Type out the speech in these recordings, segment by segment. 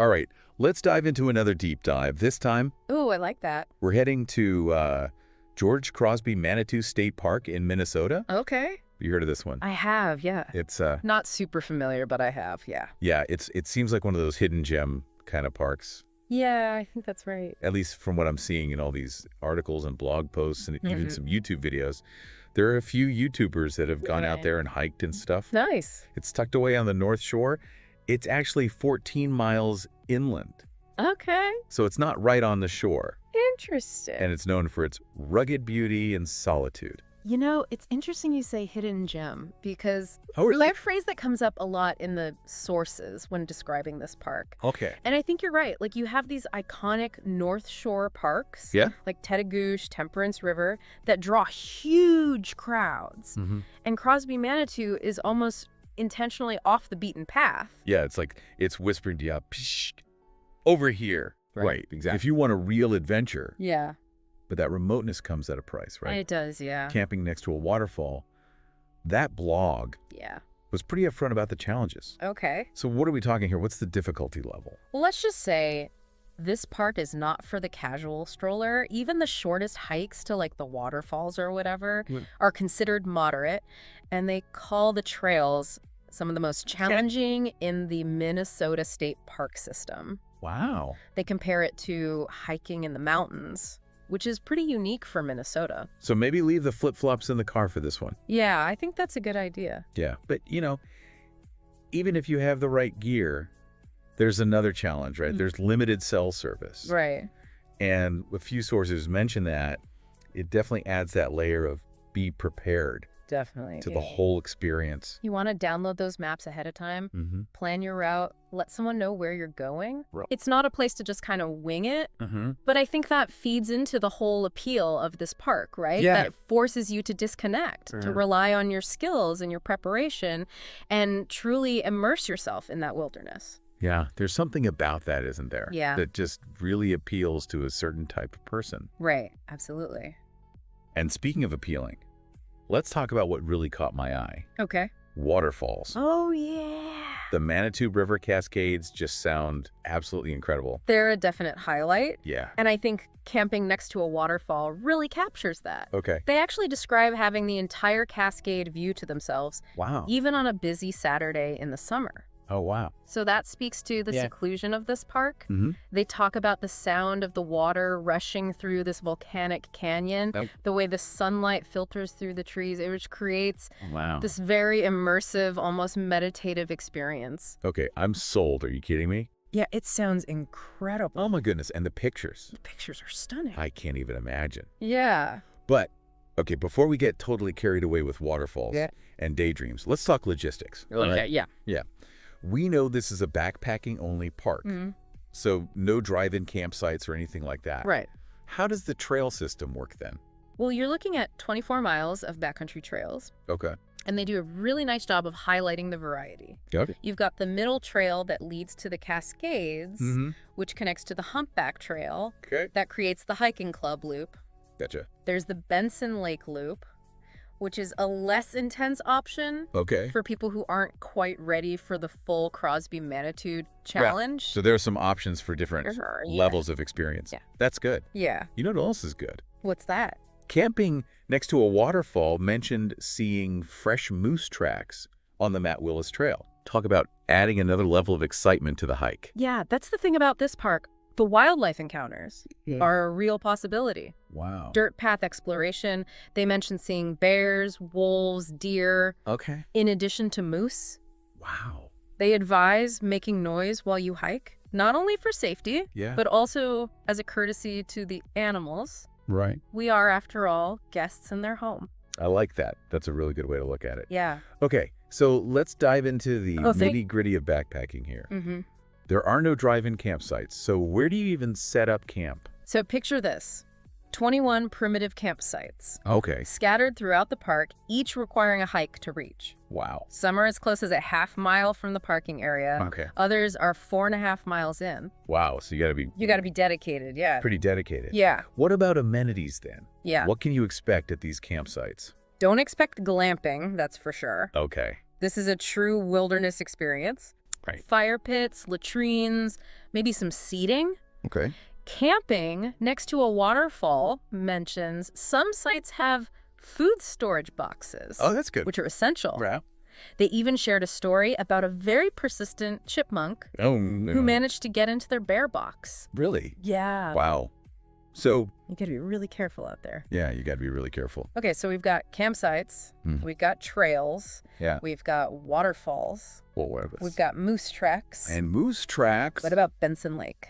All right, let's dive into another deep dive. This time, Ooh, I like that. we're heading to George Crosby Manitou State Park in Minnesota. Okay. You heard of this one? I have, yeah. It's Not super familiar, but I have, yeah. yeah, it seems like one of those hidden gem kind of parks. Yeah, I think that's right. At least from what I'm seeing in all these articles and blog posts and even some YouTube videos. There are a few YouTubers that have gone out there and hiked and stuff. Nice. It's tucked away on the North Shore. It's actually 14 miles inland. Okay. So it's not right on the shore. Interesting. And it's known for its rugged beauty and solitude. You know, it's interesting you say hidden gem because Oh, really? that phrase that comes up a lot in the sources when describing this park. Okay. And I think you're right. Like, you have these iconic North Shore parks, Yeah. like Tetagouche, Temperance River, that draw huge crowds. And Crosby Manitou is almost intentionally off the beaten path. Yeah, it's whispering to you, "Psh, over here." Right, exactly. If you want a real adventure, Yeah, but that remoteness comes at a price, right? it does, yeah. Camping next to a waterfall, that blog Yeah. was pretty upfront about the challenges. Okay. So what are we talking here? What's the difficulty level? Well, let's just say this park is not for the casual stroller. Even the shortest hikes to like the waterfalls or whatever are considered moderate, and they call the trails some of the most challenging in the Minnesota State Park system. Wow. They compare it to hiking in the mountains, which is pretty unique for Minnesota. So maybe leave the flip-flops in the car for this one. Yeah, I think that's a good idea. Yeah. But, even if you have the right gear, there's another challenge, right? There's limited cell service. Right. And a few sources mention that. It definitely adds that layer of be prepared Definitely. to the whole experience. You want to download those maps ahead of time, plan your route, let someone know where you're going. Right. It's not a place to just kind of wing it, but I think that feeds into the whole appeal of this park, right? Yeah. That it forces you to disconnect, to rely on your skills and your preparation, and truly immerse yourself in that wilderness. Yeah, there's something about that, isn't there? Yeah. That just really appeals to a certain type of person. Right, absolutely. And speaking of appealing, let's talk about what really caught my eye. Okay. Waterfalls. Oh, yeah. The Manitou River Cascades just sound absolutely incredible. They're a definite highlight. Yeah. And I think camping next to a waterfall really captures that. Okay. They actually describe having the entire cascade view to themselves, Wow. even on a busy Saturday in the summer. Oh, wow. So that speaks to the seclusion of this park. Mm-hmm. They talk about the sound of the water rushing through this volcanic canyon, the way the sunlight filters through the trees, which creates this very immersive, almost meditative experience. Okay, I'm sold. Are you kidding me? Yeah, it sounds incredible. Oh, my goodness. And the pictures. The pictures are stunning. I can't even imagine. Yeah. But, okay, before we get totally carried away with waterfalls and daydreams, let's talk logistics. Okay, yeah. Yeah. We know this is a backpacking-only park, so no drive-in campsites or anything like that. Right. How does the trail system work then? Well, you're looking at 24 miles of backcountry trails, Okay. and they do a really nice job of highlighting the variety. Okay. You've got the middle trail that leads to the Cascades, which connects to the Humpback Trail. Okay. That creates the hiking club loop. Gotcha. There's the Benson Lake Loop, which is a less intense option for people who aren't quite ready for the full Crosby Manitou challenge. So there are some options for different levels of experience. Yeah. That's good. Yeah. You know what else is good? What's that? Camping next to a waterfall mentioned seeing fresh moose tracks on the Matt Willis Trail. Talk about adding another level of excitement to the hike. Yeah, that's the thing about this park. The wildlife encounters are a real possibility. Wow. Dirt path exploration, they mentioned seeing bears, wolves, deer, Okay. in addition to moose. Wow. They advise making noise while you hike, not only for safety, but also as a courtesy to the animals. Right. We are, after all, guests in their home. I like that. That's a really good way to look at it. Yeah. Okay, so let's dive into the nitty-gritty of backpacking here. There are no drive-in campsites, so where do you even set up camp? So picture this. 21 primitive campsites. Okay. Scattered throughout the park, each requiring a hike to reach. Wow. Some are as close as a half mile from the parking area. Okay. Others are 4.5 miles in. Wow, so you gotta be dedicated, yeah. pretty dedicated. Yeah. What about amenities then? Yeah. What can you expect at these campsites? Don't expect glamping, that's for sure. Okay. This is a true wilderness experience. Right. fire pits, latrines, maybe some seating. Okay. Camping next to a waterfall mentions some sites have food storage boxes, Oh, that's good. which are essential. Yeah. They even shared a story about a very persistent chipmunk Oh, who managed to get into their bear box. really? Yeah. Wow. So, You gotta be really careful out there. yeah, you got to be really careful. Okay, so we've got campsites, we've got trails, Yeah. we've got waterfalls, Well, what else? we've got moose tracks. And moose tracks. What about Benson Lake?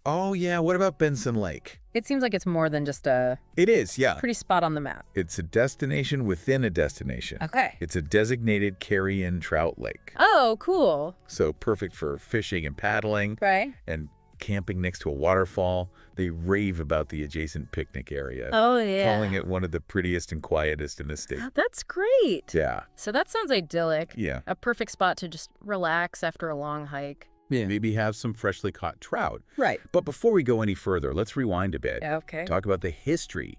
Oh, yeah. What about Benson Lake? It seems like it's more than just a It is, yeah. pretty spot on the map. It's a destination within a destination. Okay. It's a designated carry-in trout lake. Oh, cool. So perfect for fishing and paddling Right. and camping next to a waterfall. They rave about the adjacent picnic area, Oh, yeah. calling it one of the prettiest and quietest in the state. That's great. Yeah. So that sounds idyllic. Yeah. A perfect spot to just relax after a long hike. Yeah. Maybe have some freshly caught trout. Right. But before we go any further, let's rewind a bit. Okay. Talk about the history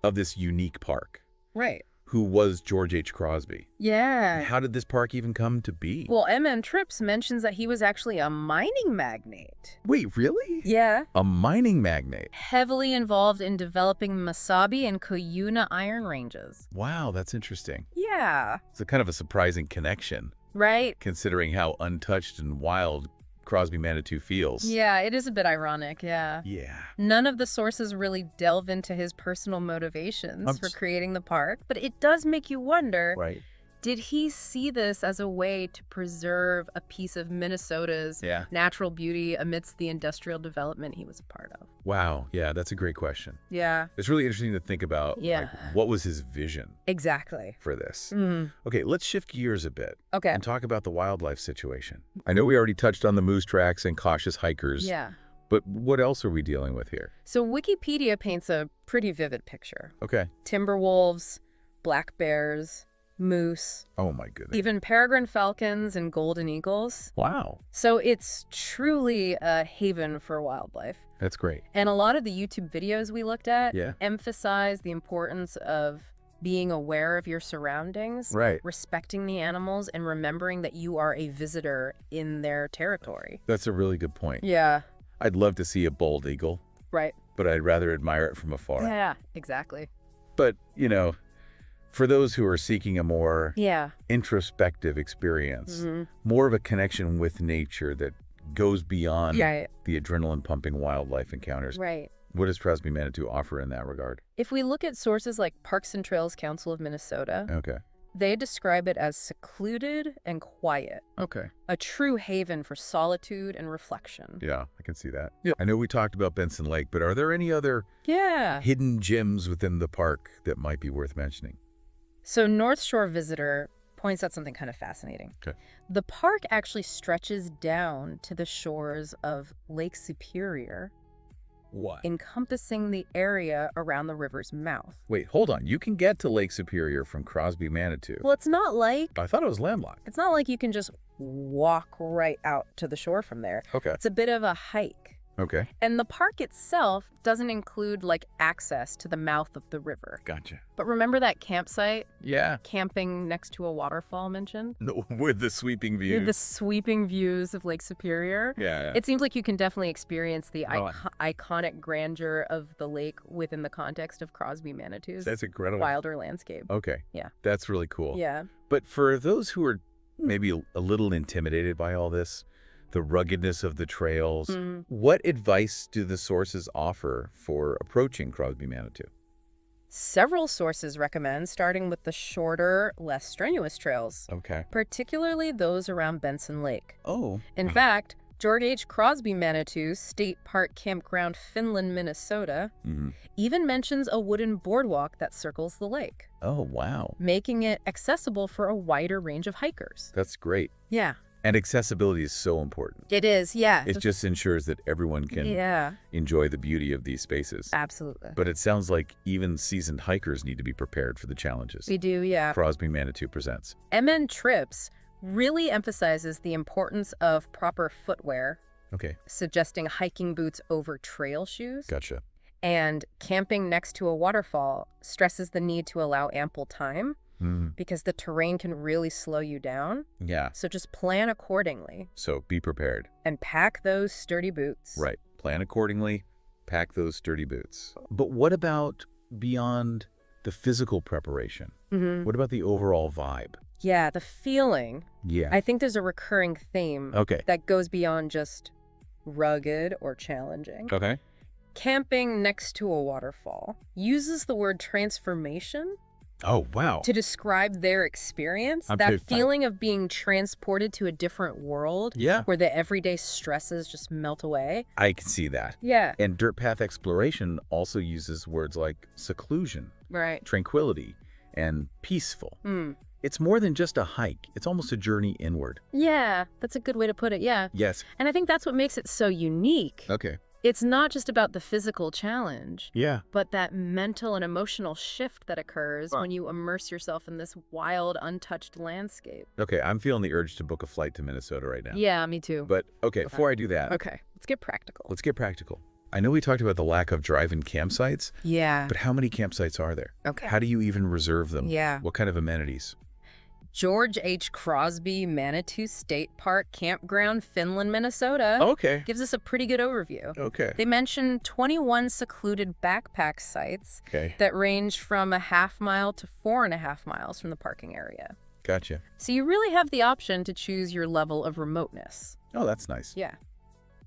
of this unique park. Right. Who was George H. Crosby? Yeah. How did this park even come to be? Well, M.N. Trips mentions that he was actually a mining magnate. Wait, really? Yeah. A mining magnate? Heavily involved in developing Masabi and Cuyuna iron ranges. Wow, that's interesting. Yeah. It's a kind of a surprising connection, Right? considering how untouched and wild Crosby Manitou feels. Yeah, it is a bit ironic, yeah. Yeah. None of the sources really delve into his personal motivations for creating the park, but it does make you wonder, Right. did he see this as a way to preserve a piece of Minnesota's Yeah. natural beauty amidst the industrial development he was a part of? Wow. Yeah, that's a great question. Yeah, It's really interesting to think about Yeah. like, what was his vision exactly. for this. Mm. Okay, let's shift gears a bit Okay. and talk about the wildlife situation. I know we already touched on the moose tracks and cautious hikers, Yeah. but what else are we dealing with here? So Wikipedia paints a pretty vivid picture. Okay. Timber wolves, black bears, moose, Oh my goodness. even peregrine falcons and golden eagles. Wow. So it's truly a haven for wildlife. That's great. And a lot of the YouTube videos we looked at Yeah. emphasize the importance of being aware of your surroundings, Right. respecting the animals, and remembering that you are a visitor in their territory. That's a really good point. Yeah, I'd love to see a bald eagle, right. but I'd rather admire it from afar. Yeah, exactly. But, you know, for those who are seeking a more Yeah. introspective experience, Mhm. more of a connection with nature that goes beyond Right. the adrenaline-pumping wildlife encounters, Right. what does Crosby Manitou offer in that regard? If we look at sources like Parks and Trails Council of Minnesota, Okay. they describe it as secluded and quiet, Okay. a true haven for solitude and reflection. Yeah, I can see that. Yeah. I know we talked about Benson Lake, but are there any other Yeah. hidden gems within the park that might be worth mentioning? So North Shore Visitor points out something kind of fascinating. Okay. The park actually stretches down to the shores of Lake Superior, What? encompassing the area around the river's mouth. Wait, hold on. You can get to Lake Superior from Crosby Manitou. Well, it's not like I thought it was landlocked. you can just walk right out to the shore from there. Okay. It's a bit of a hike. Okay. And the park itself doesn't include like access to the mouth of the river. Gotcha. But remember that campsite Yeah. camping next to a waterfall mentioned? With the sweeping view. The sweeping views of Lake Superior. Yeah. It seems like you can definitely experience the Oh. iconic grandeur of the lake within the context of Crosby Manitou's That's incredible. wilder landscape. Okay. Yeah. That's really cool. Yeah. But for those who are maybe a little intimidated by all this, the ruggedness of the trails, what advice do the sources offer for approaching Crosby Manitou? Several sources recommend starting with the shorter, less strenuous trails, Okay. particularly those around Benson Lake. Oh. In fact, George H. Crosby Manitou State Park Campground, Finland, Minnesota, even mentions a wooden boardwalk that circles the lake, Oh, wow. making it accessible for a wider range of hikers. That's great. Yeah, And accessibility is so important. it is. Yeah. It just ensures that everyone can Yeah, enjoy the beauty of these spaces. absolutely. But it sounds like even seasoned hikers need to be prepared for the challenges We do, yeah. Crosby Manitou presents. MN Trips really emphasizes the importance of proper footwear, Okay. suggesting hiking boots over trail shoes. Gotcha. And camping next to a waterfall stresses the need to allow ample time because the terrain can really slow you down. Yeah. So just plan accordingly. So be prepared. And pack those sturdy boots. Right. Plan accordingly. Pack those sturdy boots. But what about beyond the physical preparation? What about the overall vibe? Yeah, the feeling. Yeah. I think there's a recurring theme that goes beyond just rugged or challenging. Okay. Camping next to a waterfall uses the word transformation Oh, wow. to describe their experience. That feeling of being transported to a different world where the everyday stresses just melt away. I can see that. Yeah. And dirt path exploration also uses words like seclusion, tranquility, and peaceful. It's more than just a hike. It's almost a journey inward. Yeah, that's a good way to put it, yeah. Yes. And I think that's what makes it so unique. Okay. It's not just about the physical challenge, Yeah. but that mental and emotional shift that occurs when you immerse yourself in this wild, untouched landscape. Okay, I'm feeling the urge to book a flight to Minnesota right now. Yeah, me too. But, okay, before I do that. Okay, let's get practical. Let's get practical. I know we talked about the lack of drive-in campsites. Yeah. But how many campsites are there? Okay. How do you even reserve them? Yeah. What kind of amenities? George H. Crosby Manitou State Park Campground, Finland, Minnesota. Okay. Gives us a pretty good overview. Okay. They mention 21 secluded backpack sites that range from a half-mile to 4.5 miles from the parking area. Gotcha. So you really have the option to choose your level of remoteness. Oh, that's nice. Yeah.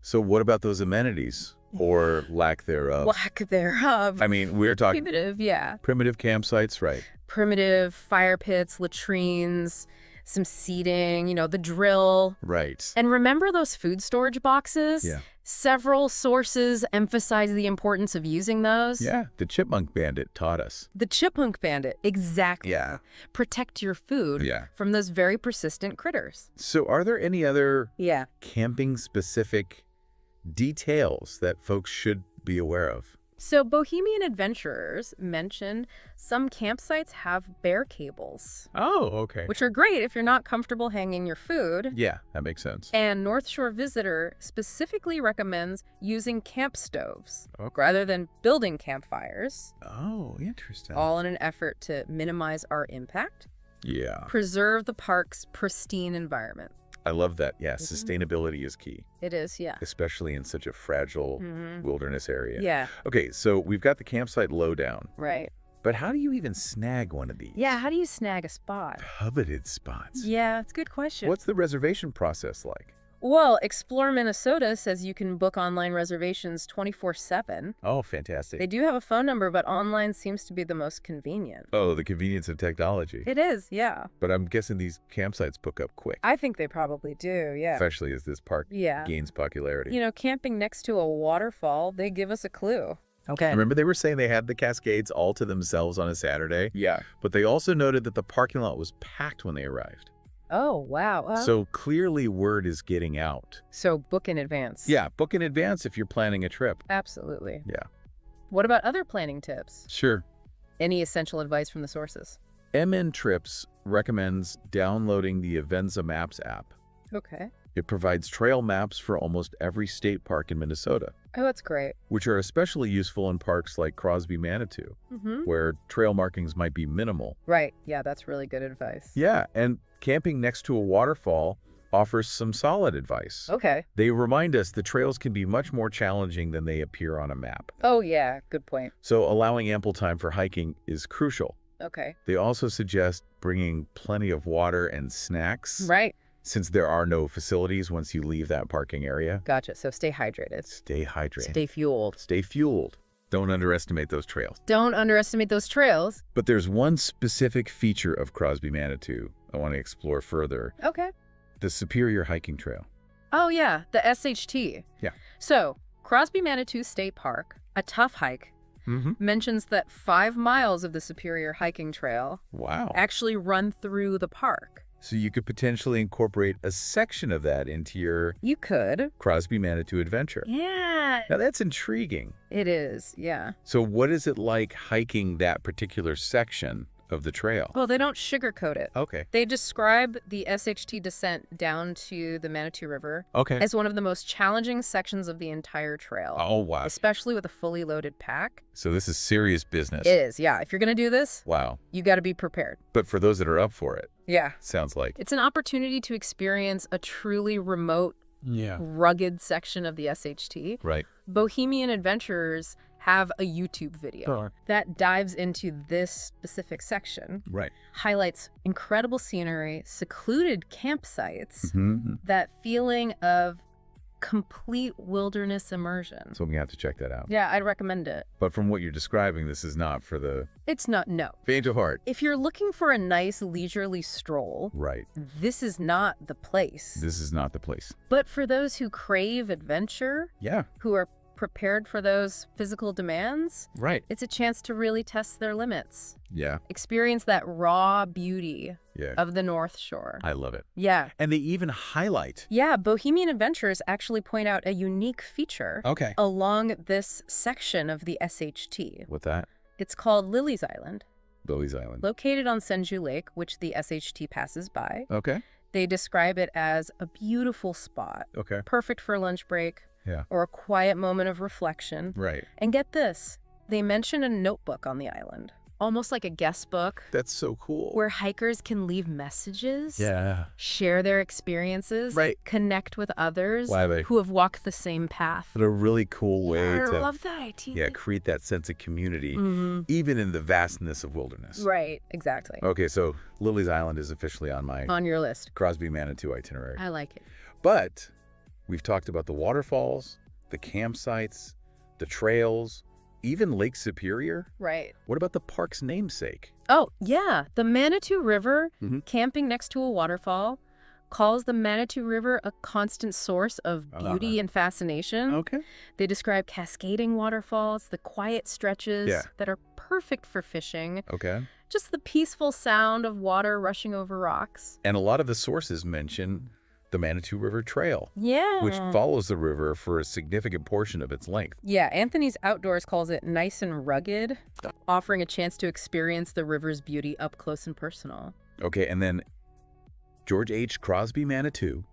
So what about those amenities or lack thereof? Lack thereof. I mean, we're talking Primitive, yeah. primitive campsites, right? Primitive fire pits, latrines, some seating, the drill. Right. And remember those food storage boxes? Yeah. Several sources emphasize the importance of using those. Yeah, the Chipmunk Bandit taught us. The Chipmunk Bandit, exactly. Yeah. Protect your food from those very persistent critters. So are there any other camping-specific details that folks should be aware of? So Bohemian adventurers mention some campsites have bear cables. Oh, okay. Which are great if you're not comfortable hanging your food. Yeah, that makes sense. And North Shore Visitor specifically recommends using camp stoves rather than building campfires. Oh, interesting. All in an effort to minimize our impact. Yeah. Preserve the park's pristine environment. I love that. Yeah, sustainability is key. It is, yeah. Especially in such a fragile wilderness area. Yeah. Okay, so we've got the campsite lowdown. Right. But how do you even snag one of these? Yeah, how do you snag a spot? Coveted spots. Yeah, it's a good question. What's the reservation process like? Well, Explore Minnesota says you can book online reservations 24/7. Oh, fantastic. They do have a phone number, but online seems to be the most convenient. Oh, the convenience of technology. It is, yeah. But I'm guessing these campsites book up quick. I think they probably do, yeah. Especially as this park gains popularity. Camping next to a waterfall, they give us a clue. Okay. Remember they were saying they had the Cascades all to themselves on a Saturday? Yeah. But they also noted that the parking lot was packed when they arrived. Oh, wow. So clearly word is getting out. So book in advance. Yeah, book in advance if you're planning a trip. Absolutely. Yeah. What about other planning tips? Sure. Any essential advice from the sources? MN Trips recommends downloading the Avenza Maps app. Okay. It provides trail maps for almost every state park in Minnesota. Oh, that's great. Which are especially useful in parks like Crosby Manitou, where trail markings might be minimal. Right. Yeah, that's really good advice. Yeah, and camping next to a waterfall offers some solid advice. Okay. They remind us the trails can be much more challenging than they appear on a map. Oh, yeah. Good point. So allowing ample time for hiking is crucial. Okay. They also suggest bringing plenty of water and snacks. Right. Since there are no facilities once you leave that parking area. Gotcha. So stay hydrated. Stay hydrated. Stay fueled. Stay fueled. Don't underestimate those trails. Don't underestimate those trails. But there's one specific feature of Crosby Manitou I want to explore further. Okay. The Superior Hiking Trail. Oh, yeah. The SHT. Yeah. So, Crosby Manitou State Park, a tough hike, mentions that 5 miles of the Superior Hiking Trail actually run through the park. So you could potentially incorporate a section of that into your Crosby Manitou adventure. Yeah. Now that's intriguing. It is, yeah. So what is it like hiking that particular section of the trail. Well, they don't sugarcoat it. Okay. They describe the SHT descent down to the Manitou River Okay. as one of the most challenging sections of the entire trail. Oh, wow. Especially with a fully loaded pack. So this is serious business. It is, yeah. If you're going to do this, Wow. you got to be prepared. But for those that are up for it, Yeah. sounds like. It's an opportunity to experience a truly remote, rugged section of the SHT. Right. Bohemian adventurers have a YouTube video that dives into this specific section, Right. highlights incredible scenery, secluded campsites, Mm-hmm. that feeling of complete wilderness immersion. So we have to check that out. Yeah, I'd recommend it. But from what you're describing, this is not for the It's not, no. faint of heart. If you're looking for a nice leisurely stroll, Right. this is not the place. This is not the place. But for those who crave adventure, Yeah. who are prepared for those physical demands, Right. it's a chance to really test their limits. Yeah. Experience that raw beauty Yeah. of the North Shore. I love it. Yeah. And they even highlight. Yeah, Bohemian Adventures actually point out a unique feature Okay. along this section of the SHT. What's that? It's called Lily's Island, Lily's Island. located on Senju Lake, which the SHT passes by. Okay. They describe it as a beautiful spot, Okay. perfect for a lunch break Yeah. or a quiet moment of reflection. Right. And get this, they mention a notebook on the island, almost like a guest book, That's so cool. where hikers can leave messages, Yeah. share their experiences, Right. connect with others Wow, who have walked the same path. What a really cool way I to love that idea. create that sense of community, Mhm. even in the vastness of wilderness. Right, exactly. Okay, so Lily's Island is officially on my On your list. Crosby Manitou itinerary. I like it. But we've talked about the waterfalls, the campsites, the trails, even Lake Superior. Right. What about the park's namesake? Oh, yeah. The Manitou River, Mhm. camping next to a waterfall, calls the Manitou River a constant source of beauty and fascination. Okay. They describe cascading waterfalls, the quiet stretches Yeah. that are perfect for fishing, Okay. just the peaceful sound of water rushing over rocks. And a lot of the sources mention the Manitou River Trail, Yeah. which follows the river for a significant portion of its length. Yeah, Anthony's Outdoors calls it nice and rugged, offering a chance to experience the river's beauty up close and personal. Okay, and then George H. Crosby Manitou,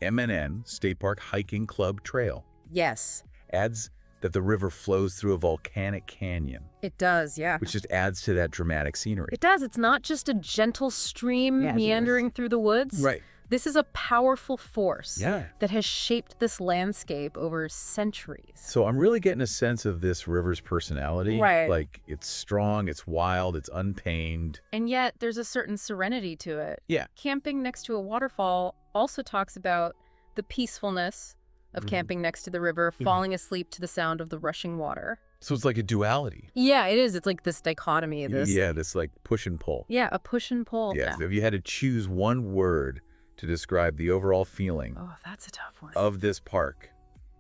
MNN State Park Hiking Club Trail, Yes, adds that the river flows through a volcanic canyon, it does, yeah. which just adds to that dramatic scenery. It does. It's not just a gentle stream meandering through the woods. Right. This is a powerful force Yeah. that has shaped this landscape over centuries. So I'm really getting a sense of this river's personality. Right. Like, it's strong, it's wild, it's untamed. And yet there's a certain serenity to it. Yeah. Camping next to a waterfall also talks about the peacefulness of camping next to the river, falling asleep to the sound of the rushing water. So it's like a duality. Yeah, it is. It's like this dichotomy. This like push and pull. Yeah, a push and pull. Yes. If you had to choose one word to describe the overall feeling Oh, that's a tough one. of this park,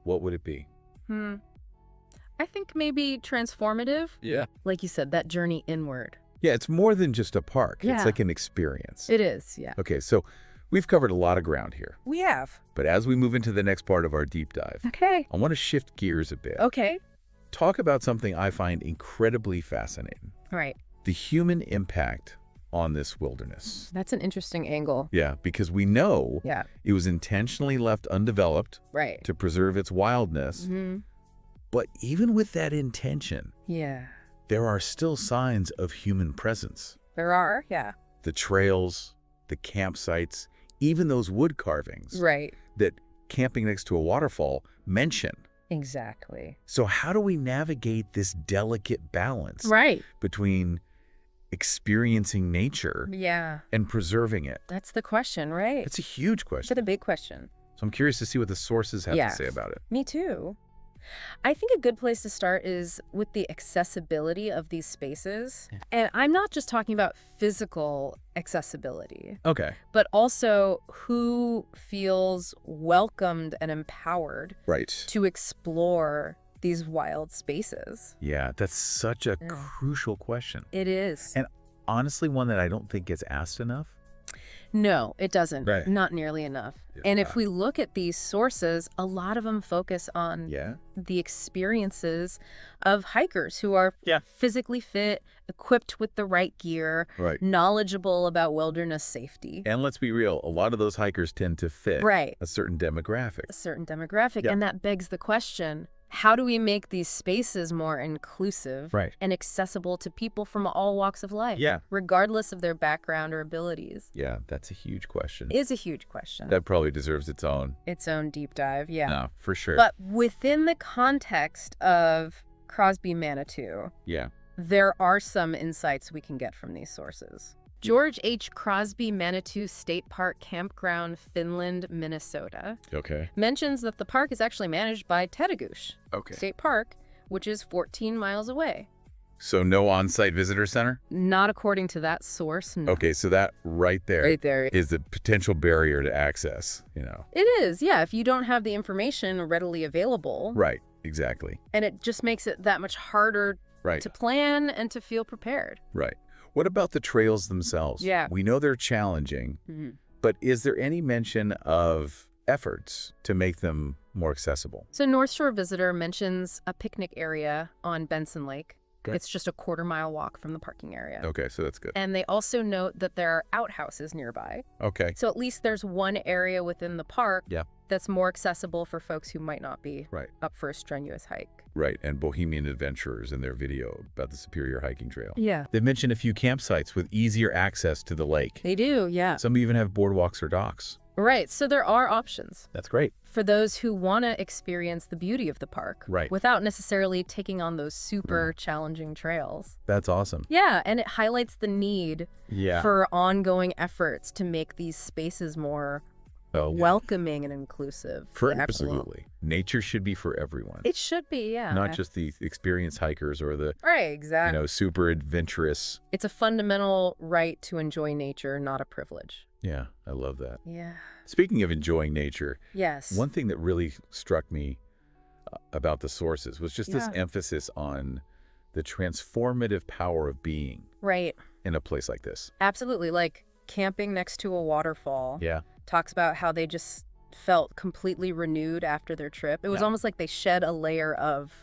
what would it be? I think maybe transformative. Yeah. Like you said, that journey inward. Yeah, it's more than just a park. Yeah. It's like an experience. It is, yeah. Okay, so we've covered a lot of ground here. We have. But as we move into the next part of our deep dive, Okay. I want to shift gears a bit. Okay. Talk about something I find incredibly fascinating. All right. The human impact on this wilderness. That's an interesting angle. Yeah, because we know Yeah. it was intentionally left undeveloped Right. to preserve its wildness. But even with that intention, Yeah. there are still signs of human presence. There are. Yeah. The trails, the campsites, even those wood carvings Right. that camping next to a waterfall mention. Exactly. So how do we navigate this delicate balance Right. between experiencing nature Yeah. and preserving it? That's the question, right? It's a huge It's question. a big question. So I'm curious to see what the sources have Yeah. to say about it. Me too. I think a good place to start is with the accessibility of these spaces. And I'm not just talking about physical accessibility, Okay. but also who feels welcomed and empowered Right. to explore these wild spaces. Yeah, that's such a crucial question. It is. And honestly, one that I don't think gets asked enough. No, it doesn't. Right. Not nearly enough. Yeah. And if we look at these sources, a lot of them focus on the experiences of hikers who are physically fit, equipped with the right gear, knowledgeable about wilderness safety. And let's be real, a lot of those hikers tend to fit a certain demographic. A certain demographic. And that begs the question, how do we make these spaces more inclusive and accessible to people from all walks of life, regardless of their background or abilities? Yeah, that's a huge question. It is a huge question. That probably deserves its own Deep dive, No, for sure. But within the context of Crosby Manitou, there are some insights we can get from these sources. George H. Crosby Manitou State Park Campground, Finland, Minnesota, mentions that the park is actually managed by Tetagush State Park, which is 14 miles away. So no on-site visitor center? Not according to that source, no. Okay, so that right there is the potential barrier to access, It is, if you don't have the information readily available. Right, exactly. And it just makes it that much harder to plan and to feel prepared. Right. What about the trails themselves? We know they're challenging, but is there any mention of efforts to make them more accessible? So North Shore Visitor mentions a picnic area on Benson Lake. It's just a quarter-mile walk from the parking area. Okay, so that's good. And they also note that there are outhouses nearby. Okay. So at least there's one area within the park that's more accessible for folks who might not be up for a strenuous hike. Right, and bohemian adventurers in their video about the Superior Hiking Trail. Yeah. They mention a few campsites with easier access to the lake. They do, Some even have boardwalks or docks. Right, so there are options. That's great. For those who want to experience the beauty of the park. Without necessarily taking on those super challenging trails. That's awesome. Yeah, and it highlights the need for ongoing efforts to make these spaces more welcoming and inclusive. Absolutely. Nature should be for everyone. It should be, Not just the experienced hikers or the exactly. Super adventurous. It's a fundamental right to enjoy nature, not a privilege. Yeah, I love that. Yeah. Speaking of enjoying nature, yes. One thing that really struck me about the sources was just this emphasis on the transformative power of being in a place like this. Absolutely. Like camping next to a waterfall. Talks about how they just felt completely renewed after their trip. It was almost like they shed a layer of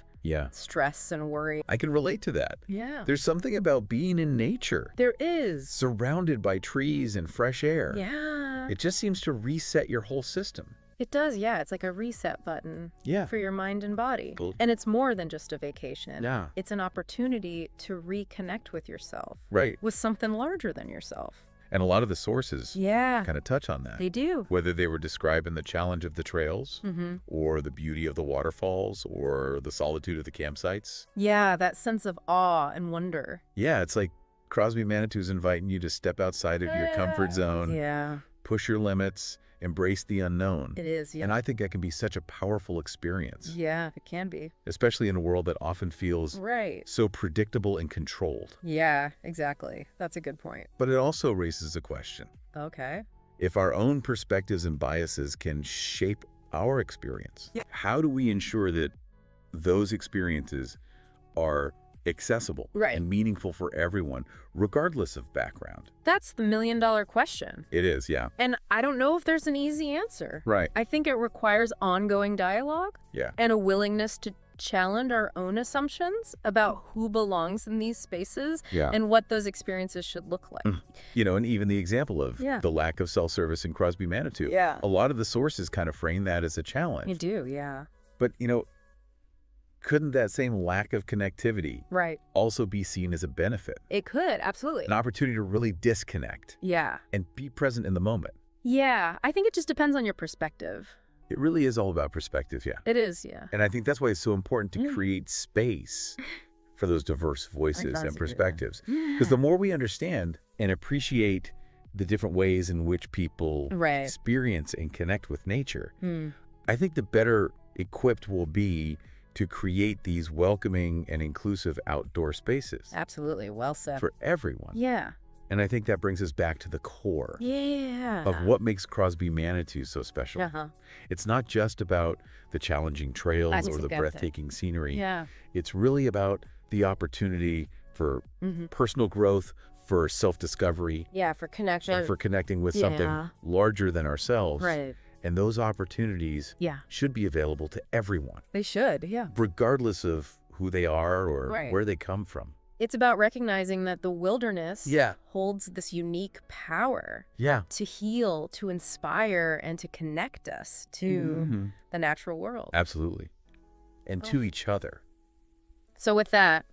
stress and worry. I can relate to that. Yeah. There's something about being in nature. There is. Surrounded by trees and fresh air. Yeah. It just seems to reset your whole system. It does, It's like a reset button for your mind and body. Cool. And it's more than just a vacation. Yeah. It's an opportunity to reconnect with yourself. Right. With something larger than yourself. And a lot of the sources kind of touch on that. They do. Whether they were describing the challenge of the trails or the beauty of the waterfalls or the solitude of the campsites. Yeah, that sense of awe and wonder. Yeah, it's like Crosby Manitou's inviting you to step outside of your comfort zone. Yeah. Push your limits, embrace the unknown. It is, And I think that can be such a powerful experience. Yeah, it can be. Especially in a world that often feels so predictable and controlled. Yeah, exactly. That's a good point. But it also raises a question. Okay. If our own perspectives and biases can shape our experience, how do we ensure that those experiences are accessible and meaningful for everyone, regardless of background? That's the million-dollar question. It is, And I don't know if there's an easy answer. Right. I think it requires ongoing dialogue and a willingness to challenge our own assumptions about who belongs in these spaces and what those experiences should look like. And even the example of the lack of self-service in Crosby Manitou. A lot of the sources kind of frame that as a challenge. You do, But, couldn't that same lack of connectivity also be seen as a benefit? It could, absolutely. An opportunity to really disconnect. And be present in the moment. Yeah, I think it just depends on your perspective. It really is all about perspective, It is, And I think that's why it's so important to create space for those diverse voices and perspectives. Because the more we understand and appreciate the different ways in which people experience and connect with nature, I think the better equipped we'll be to create these welcoming and inclusive outdoor spaces. Absolutely. Well said. For everyone. Yeah. And I think that brings us back to the core of what makes Crosby Manitou so special. It's not just about the challenging trails or the breathtaking scenery. It's really about the opportunity for personal growth, for self-discovery. Yeah, for connection. And for connecting with something larger than ourselves. Right. And those opportunities should be available to everyone. They should, yeah. Regardless of who they are or where they come from. It's about recognizing that the wilderness holds this unique power to heal, to inspire, and to connect us to the natural world. Absolutely. And to each other. So with that,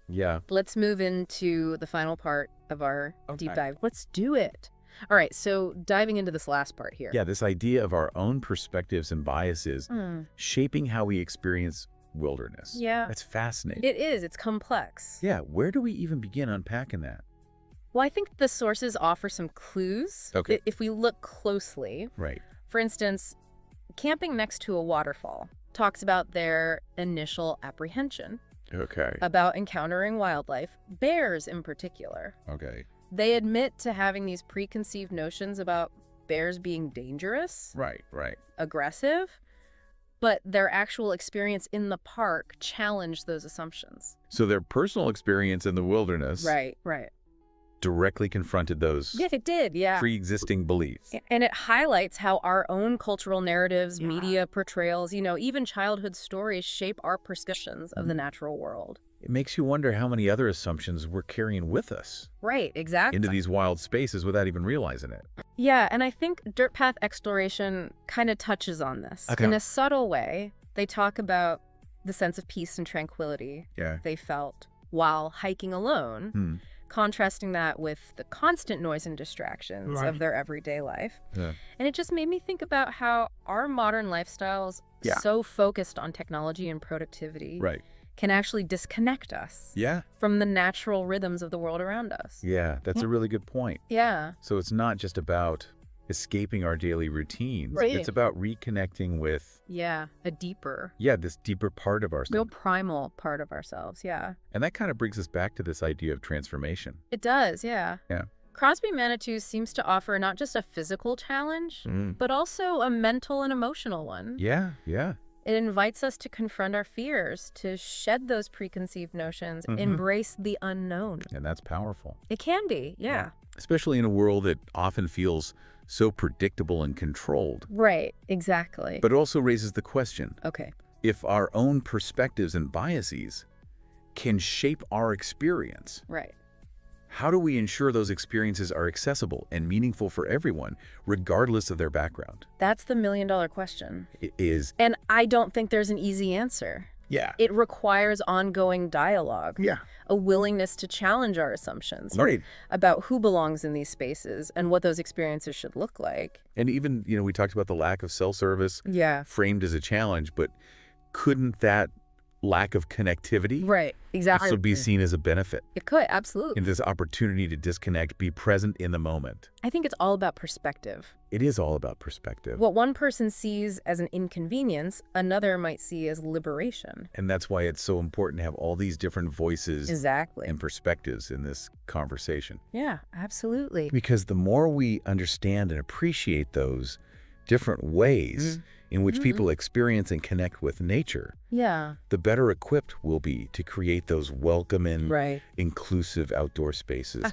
let's move into the final part of our deep dive. Let's do it. All right, so diving into this last part here. Yeah, this idea of our own perspectives and biases shaping how we experience wilderness. Yeah. That's fascinating. It is. It's complex. Yeah, where do we even begin unpacking that? Well, I think the sources offer some clues if we look closely. Right. For instance, camping next to a waterfall talks about their initial apprehension. Okay. About encountering wildlife, bears in particular. Okay. They admit to having these preconceived notions about bears being dangerous. Right. Aggressive. But their actual experience in the park challenged those assumptions. So their personal experience in the wilderness directly confronted those it did, pre-existing beliefs. And it highlights how our own cultural narratives, media portrayals, even childhood stories shape our perceptions of the natural world. It makes you wonder how many other assumptions we're carrying with us. Right, exactly. Into these wild spaces without even realizing it. Yeah, and I think dirt path exploration kind of touches on this. Okay. In a subtle way, they talk about the sense of peace and tranquility they felt while hiking alone, contrasting that with the constant noise and distractions of their everyday life. Yeah. And it just made me think about how our modern lifestyles, so focused on technology and productivity, can actually disconnect us from the natural rhythms of the world around us. Yeah, that's a really good point. Yeah. So it's not just about escaping our daily routines. Right. It's about reconnecting with... a deeper... this deeper part of ourselves. Real primal part of ourselves, And that kind of brings us back to this idea of transformation. It does, Yeah. Crosby Manitou seems to offer not just a physical challenge, but also a mental and emotional one. Yeah. It invites us to confront our fears, to shed those preconceived notions, embrace the unknown. And that's powerful. It can be, Especially in a world that often feels so predictable and controlled. Right, exactly. But it also raises the question. Okay. If our own perspectives and biases can shape our experience. Right. How do we ensure those experiences are accessible and meaningful for everyone, regardless of their background? That's the million-dollar question. It is. And I don't think there's an easy answer. Yeah. It requires ongoing dialogue. Yeah. A willingness to challenge our assumptions. Right. About who belongs in these spaces and what those experiences should look like. And even, we talked about the lack of cell service. Yeah. Framed as a challenge, but couldn't that lack of connectivity also be seen as a benefit? It could, absolutely. And this opportunity to disconnect, be present in the moment. I think it's all about perspective. It is all about perspective. What one person sees as an inconvenience, another might see as liberation. And that's why it's so important to have all these different voices and perspectives in this conversation. Yeah, absolutely. Because the more we understand and appreciate those different ways in which people experience and connect with nature, the better equipped we'll be to create those welcoming, inclusive outdoor spaces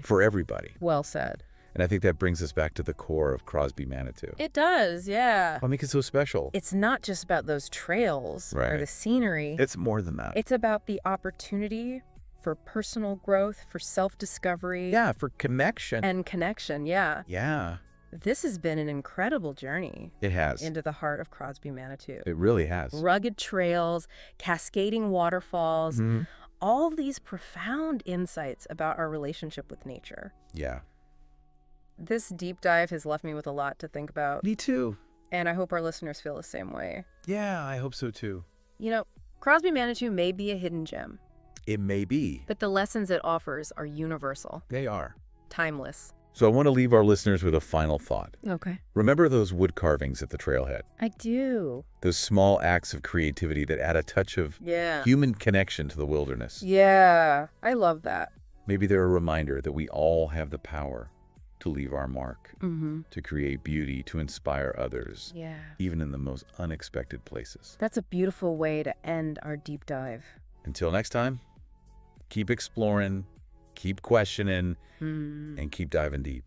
for everybody. Well said. And I think that brings us back to the core of Crosby Manitou. It does, yeah. What makes it so special? It's not just about those trails or the scenery. It's more than that. It's about the opportunity for personal growth, for self-discovery. Yeah, for connection. And connection, yeah. Yeah. This has been an incredible journey. It has. Into the heart of Crosby Manitou. It really has. Rugged trails, cascading waterfalls, all these profound insights about our relationship with nature. Yeah. This deep dive has left me with a lot to think about. Me too. And I hope our listeners feel the same way. Yeah, I hope so too. Crosby Manitou may be a hidden gem. It may be. But the lessons it offers are universal. They are. Timeless. So I want to leave our listeners with a final thought. Okay. Remember those wood carvings at the trailhead? I do. Those small acts of creativity that add a touch of human connection to the wilderness. Yeah, I love that. Maybe they're a reminder that we all have the power to leave our mark, to create beauty, to inspire others, even in the most unexpected places. That's a beautiful way to end our deep dive. Until next time, keep exploring, keep questioning and keep diving deep.